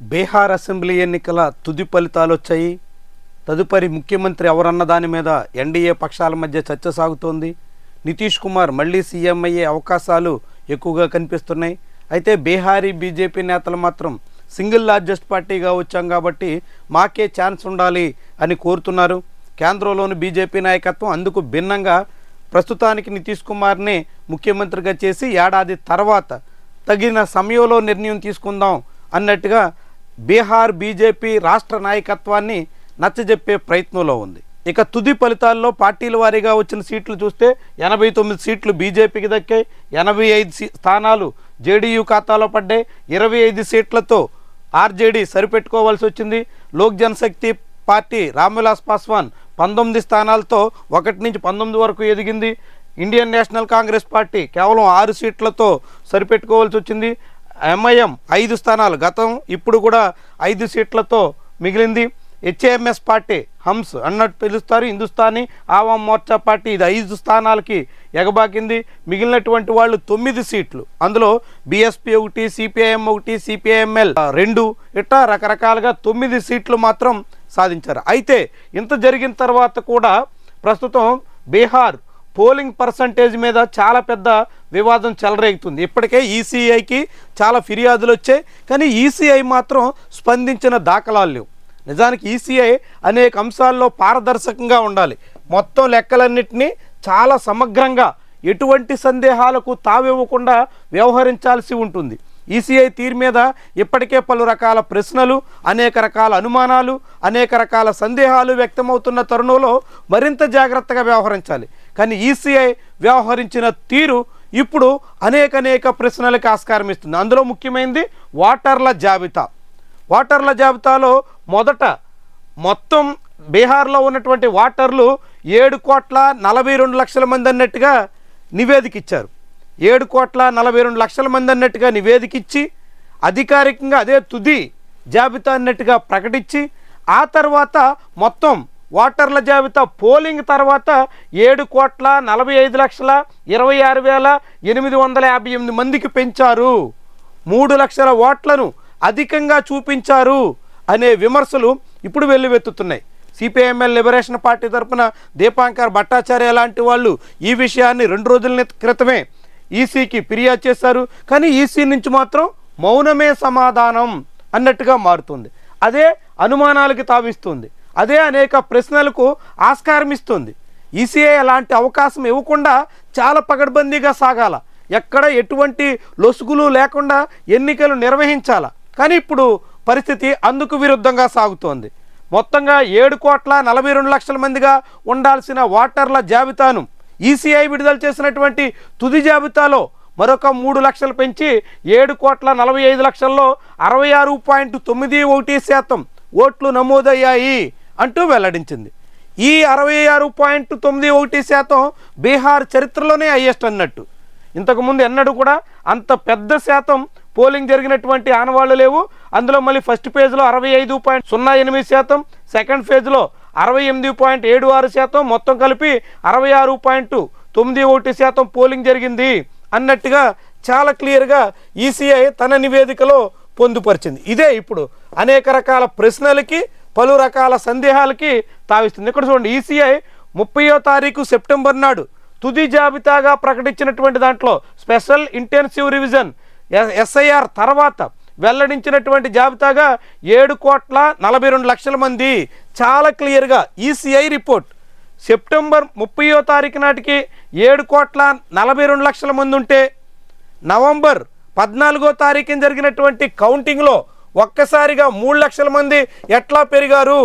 Bihar assembly ఎన్నికల తుది ఫలితాలు వచ్చాయి. తదుపరి ముఖ్యమంత్రి ఎవరన్న దాని మీద ఎన్డీఏ పక్షాల మధ్య చర్చ సాగుతోంది. నితీష్ కుమార్ మళ్ళీ సీఎం అయ్యే అవకాశాలు ఎక్కువగా కనిపిస్తున్నాయి. అయితే బీహారీ బీజేపీ నేతలు మాత్రం సింగిల్ లార్జెస్ట్ పార్టీగా వచ్చాం కాబట్టి మాకే ఛాన్స్ ఉండాలి అని కోరుతున్నారు. కేంద్రంలోని బీజేపీ నాయకత్వం అందుకు భిన్నంగా ప్రస్తుతానికి నితీష్ కుమార్ని ముఖ్యమంత్రిగా చేసి ఏడాది తర్వాత తగిన సమయంలో నిర్ణయం తీసుకుందాం అన్నట్టుగా బీహార్ బీజేపీ రాష్ట్ర నాయకత్వాన్ని నచ్చజెప్పే ప్రయత్నంలో ఉంది. ఇక తుది ఫలితాల్లో పార్టీల వారీగా వచ్చిన సీట్లు చూస్తే 89 సీట్లు బీజేపీకి దక్కాయి, 85 స్థానాలు జేడీయూ ఖాతాలో పడ్డాయి, 25 సీట్లతో ఆర్జేడీ సరిపెట్టుకోవాల్సి వచ్చింది. లోక్ జనశక్తి పార్టీ రామ్విలాస్ పాస్వాన్ 19 స్థానాలతో 1 నుంచి 19 వరకు ఎదిగింది. ఇండియన్ నేషనల్ కాంగ్రెస్ పార్టీ కేవలం 6 సీట్లతో సరిపెట్టుకోవాల్సి వచ్చింది. ఎంఐఎం 5 స్థానాలు, గతం ఇప్పుడు కూడా 5 సీట్లతో మిగిలింది. హెచ్ఏఎంఎస్ పార్టీ హమ్స్ అన్నట్టు పిలుస్తారు, హిందుస్థానీ ఆవాం మోర్చా పార్టీ ఇది 5 స్థానాలకి ఎగబాకింది. మిగిలినటువంటి వాళ్ళు 9 సీట్లు, అందులో బీఎస్పీ 1, సిపిఐఎం 1, సిపిఐఎంఎల్ 2 ఇట్లా రకరకాలుగా 9 సీట్లు మాత్రం సాధించారు. అయితే ఇంత జరిగిన తర్వాత కూడా ప్రస్తుతం బీహార్ పోలింగ్ పర్సంటేజ్ మీద చాలా పెద్ద వివాదం చెలరేగుతుంది. ఇప్పటికే ఈసీఐకి చాలా ఫిర్యాదులు వచ్చాయి, కానీ ఈసీఐ మాత్రం స్పందించిన దాఖలాలు లేవు. నిజానికి ఈసీఐ అనేక అంశాల్లో పారదర్శకంగా ఉండాలి, మొత్తం లెక్కలన్నింటినీ చాలా సమగ్రంగా ఎటువంటి సందేహాలకు తావివ్వకుండా వ్యవహరించాల్సి ఉంటుంది. ఈసీఐ తీరు మీద ఇప్పటికే పలు రకాల ప్రశ్నలు, అనేక రకాల అనుమానాలు, అనేక రకాల సందేహాలు వ్యక్తమవుతున్న తరుణంలో మరింత జాగ్రత్తగా వ్యవహరించాలి. కానీ ఈసీఐ వ్యవహరించిన తీరు ఇప్పుడు అనేక ప్రశ్నలకు ఆస్కారం ఇస్తుంది. అందులో ముఖ్యమైనది ఓటర్ల జాబితాలో మొదట మొత్తం బీహార్లో ఉన్నటువంటి ఓటర్లు 7,42,00,000 మంది అన్నట్టుగా నివేదిక ఇచ్చారు. 7,42,00,000 మంది అన్నట్టుగా నివేదిక ఇచ్చి అధికారికంగా అదే తుది జాబితా అన్నట్టుగా ప్రకటించి ఆ తర్వాత మొత్తం ఓటర్ల జాబితా పోలింగ్ తర్వాత 7,45,26,858 మందికి పెంచారు, 3 లక్షల ఓట్లను అధికంగా చూపించారు అనే విమర్శలు ఇప్పుడు వెల్లువెత్తుతున్నాయి. సిపిఐఎంఎల్ లిబరేషన్ పార్టీ తరఫున దీపాంకర్ భట్టాచార్య లాంటి వాళ్ళు ఈ విషయాన్ని 2 రోజుల క్రితమే ఈసీకి ఫిర్యాదు చేశారు. కానీ ఈసీ నుంచి మాత్రం మౌనమే సమాధానం అన్నట్టుగా మారుతుంది. అదే అనుమానాలకి తావిస్తుంది, అదే అనేక ప్రశ్నలకు ఆస్కారం ఇస్తుంది. ఈసీఐ అలాంటి అవకాశం ఇవ్వకుండా చాలా పకడ్బందీగా సాగాల, ఎక్కడ ఎటువంటి లొసుగులు లేకుండా ఎన్నికలు నిర్వహించాల. కానీ ఇప్పుడు పరిస్థితి అందుకు విరుద్ధంగా సాగుతోంది. మొత్తంగా 7,42,00,000 మందిగా ఉండాల్సిన ఓటర్ల జాబితాను ఈసీఐ విడుదల చేసినటువంటి తుది జాబితాలో మరొక 3 లక్షలు పెంచి 7,45,00,000లో 66.91% ఓట్లు నమోదయ్యాయి అంటూ వెల్లడించింది. ఈ 66.91% బీహార్ చరిత్రలోనే హైయెస్ట్ అన్నట్టు. ఇంతకుముందు ఎన్నడూ కూడా అంత పెద్ద శాతం పోలింగ్ జరిగినటువంటి ఆనవాళ్లు లేవు. అందులో మళ్ళీ ఫస్ట్ ఫేజ్లో 65.08%, సెకండ్ ఫేజ్లో 68.76%, మొత్తం కలిపి 66.91% పోలింగ్ జరిగింది అన్నట్టుగా చాలా క్లియర్గా ఈసీఐ తన నివేదికలో పొందుపరిచింది. ఇదే ఇప్పుడు అనేక రకాల ప్రశ్నలకి, పలు రకాల సందేహాలకి తావిస్తుంది. ఇక్కడ చూడండి, ఈసీఐ 30వ తారీఖు సెప్టెంబర్ నాడు తుది జాబితాగా ప్రకటించినటువంటి దాంట్లో స్పెషల్ ఇంటెన్సివ్ రివిజన్ ఎస్ఐఆర్ తర్వాత వెల్లడించినటువంటి జాబితాగా 7,42,00,000 మంది. చాలా క్లియర్గా ఈసీఐ రిపోర్ట్ సెప్టెంబర్ 30వ తారీఖు నాటికి 7,42,00,000 మంది ఉంటే నవంబర్ 14వ తారీఖున జరిగినటువంటి కౌంటింగ్లో ఒక్కసారిగా 3 లక్షల మంది ఎట్లా పెరిగారు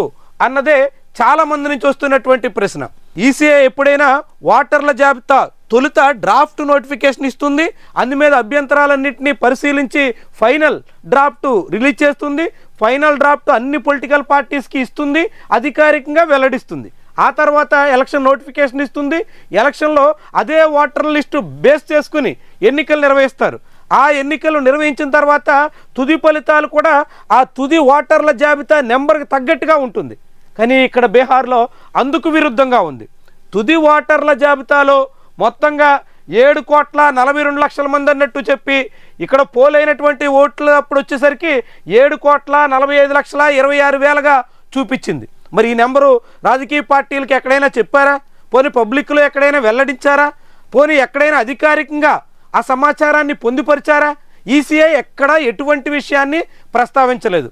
అన్నదే చాలా మంది నుంచి వస్తున్నటువంటి ప్రశ్న. ఈసీఐ ఎప్పుడైనా ఓటర్ల జాబితా తొలుత డ్రాఫ్ట్ నోటిఫికేషన్ ఇస్తుంది, అందు మీద అభ్యంతరాలన్నింటినీ పరిశీలించి ఫైనల్ డ్రాఫ్ట్ రిలీజ్ చేస్తుంది. ఫైనల్ డ్రాఫ్ట్ అన్ని పొలిటికల్ పార్టీస్కి ఇస్తుంది, అధికారికంగా వెల్లడిస్తుంది. ఆ తర్వాత ఎలక్షన్ నోటిఫికేషన్ ఇస్తుంది. ఎలక్షన్లో అదే ఓటర్ లిస్టు బేస్ చేసుకుని ఎన్నికలు నిర్వహిస్తారు. ఆ ఎన్నికలు నిర్వహించిన తర్వాత తుది ఫలితాలు కూడా ఆ తుది ఓటర్ల జాబితా నెంబర్కి తగ్గట్టుగా ఉంటుంది. కానీ ఇక్కడ బీహార్లో అందుకు విరుద్ధంగా ఉంది. తుది ఓటర్ల జాబితాలో మొత్తంగా 7,42,00,000 మంది అన్నట్టు చెప్పి ఇక్కడ పోలైనటువంటి ఓట్లు అప్పుడు వచ్చేసరికి 7,45,26,000గా చూపించింది. మరి ఈ నెంబరు రాజకీయ పార్టీలకు ఎక్కడైనా చెప్పారా? పోనీ పబ్లిక్లో ఎక్కడైనా వెల్లడించారా? పోనీ ఎక్కడైనా అధికారికంగా ఆ సమాచారాన్ని పొందుపరిచారా? ఈసీఐ ఎక్కడ ఎటువంటి విషయాన్ని ప్రస్తావించలేదు.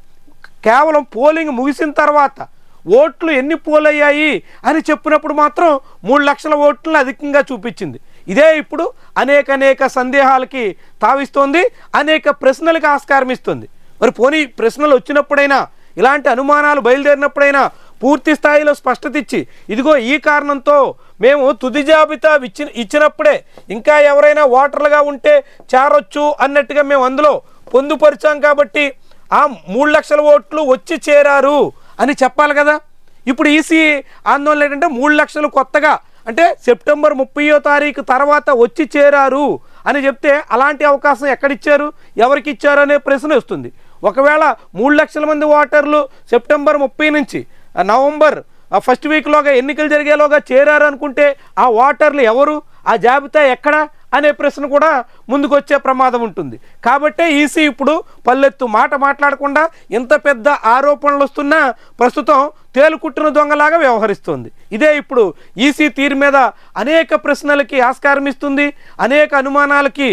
కేవలం పోలింగ్ ముగిసిన తర్వాత ఓట్లు ఎన్ని పోలయ్యాయి అని చెప్పినప్పుడు మాత్రం 3 లక్షల ఓట్లను అధికంగా చూపించింది. ఇదే ఇప్పుడు అనేక సందేహాలకి తావిస్తోంది, అనేక ప్రశ్నలకు ఆస్కారం ఇస్తుంది. మరి పోనీ ప్రశ్నలు వచ్చినప్పుడైనా, ఇలాంటి అనుమానాలు బయలుదేరినప్పుడైనా పూర్తి స్థాయిలో స్పష్టత ఇచ్చి, ఇదిగో ఈ కారణంతో మేము తుది జాబితా ఇచ్చినప్పుడే ఇంకా ఎవరైనా ఓటర్లుగా ఉంటే చేరొచ్చు అన్నట్టుగా మేము అందులో పొందుపరిచాం కాబట్టి ఆ 3 లక్షల ఓట్లు వచ్చి చేరారు అని చెప్పాలి కదా. ఇప్పుడు ఈసీ ఆందోళన ఏంటంటే 3 లక్షలు కొత్తగా అంటే సెప్టెంబర్ 30వ తారీఖు తర్వాత వచ్చి చేరారు అని చెప్తే అలాంటి అవకాశం ఎక్కడిచ్చారు, ఎవరికి ఇచ్చారు అనే ప్రశ్న వస్తుంది. ఒకవేళ 3 లక్షల మంది ఓటర్లు సెప్టెంబర్ 30 నుంచి నవంబర్ ఫస్ట్ వీక్లోగా ఎన్నికలు జరిగేలోగా చేరారు అనుకుంటే ఆ ఓటర్లు ఎవరు, ఆ జాబితా ఎక్కడ అనే ప్రశ్న కూడా ముందుకు వచ్చే ప్రమాదం ఉంటుంది. కాబట్టే ఈసీ ఇప్పుడు పల్లెత్తు మాట మాట్లాడకుండా ఇంత పెద్ద ఆరోపణలు వస్తున్నా ప్రస్తుతం తేలుకుట్టిన దొంగలాగా వ్యవహరిస్తుంది. ఇదే ఇప్పుడు ఈసీ తీరు మీద అనేక ప్రశ్నలకి ఆస్కారం ఇస్తుంది, అనేక అనుమానాలకి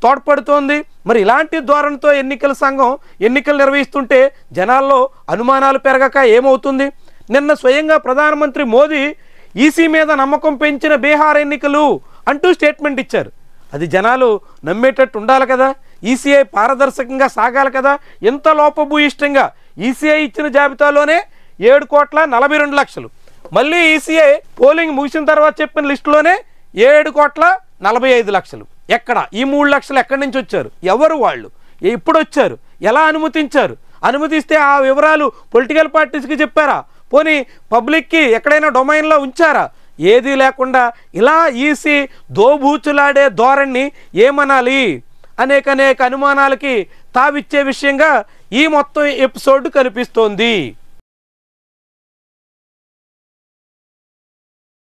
తోడ్పడుతోంది. మరి ఇలాంటి ధోరణితో ఎన్నికల సంఘం ఎన్నికలు నిర్వహిస్తుంటే జనాల్లో అనుమానాలు పెరగక ఏమవుతుంది? నిన్న స్వయంగా ప్రధానమంత్రి మోదీ ఈసీ మీద నమ్మకం పెంచిన బీహార్ ఎన్నికలు అంటూ స్టేట్మెంట్ ఇచ్చారు. అది జనాలు నమ్మేటట్టు ఉండాలి కదా. ఈసీఐ పారదర్శకంగా సాగాలి కదా. ఎంత లోపభూయిష్టంగా ఈసీఐ ఇచ్చిన జాబితాలోనే 7,42,00,000, మళ్ళీ ఈసీఐ పోలింగ్ ముగిసిన తర్వాత చెప్పిన లిస్టులోనే 7,45,00,000. ఎక్కడ ఈ 3 లక్షలు ఎక్కడి నుంచి వచ్చారు, ఎవరు వాళ్ళు, ఎప్పుడు వచ్చారు, ఎలా అనుమతించారు, అనుమతిస్తే ఆ వివరాలు పొలిటికల్ పార్టీస్కి చెప్పారా, పోనీ పబ్లిక్కి ఎక్కడైనా డొమైన్లో ఉంచారా? ఏదీ లేకుండా ఇలా ఈసీ దోబూచులాడే ధోరణి ఏమనాలి? అనేక అనుమానాలకి తావిచ్చే విషయంగా ఈ మొత్తం ఎపిసోడ్ కనిపిస్తోంది.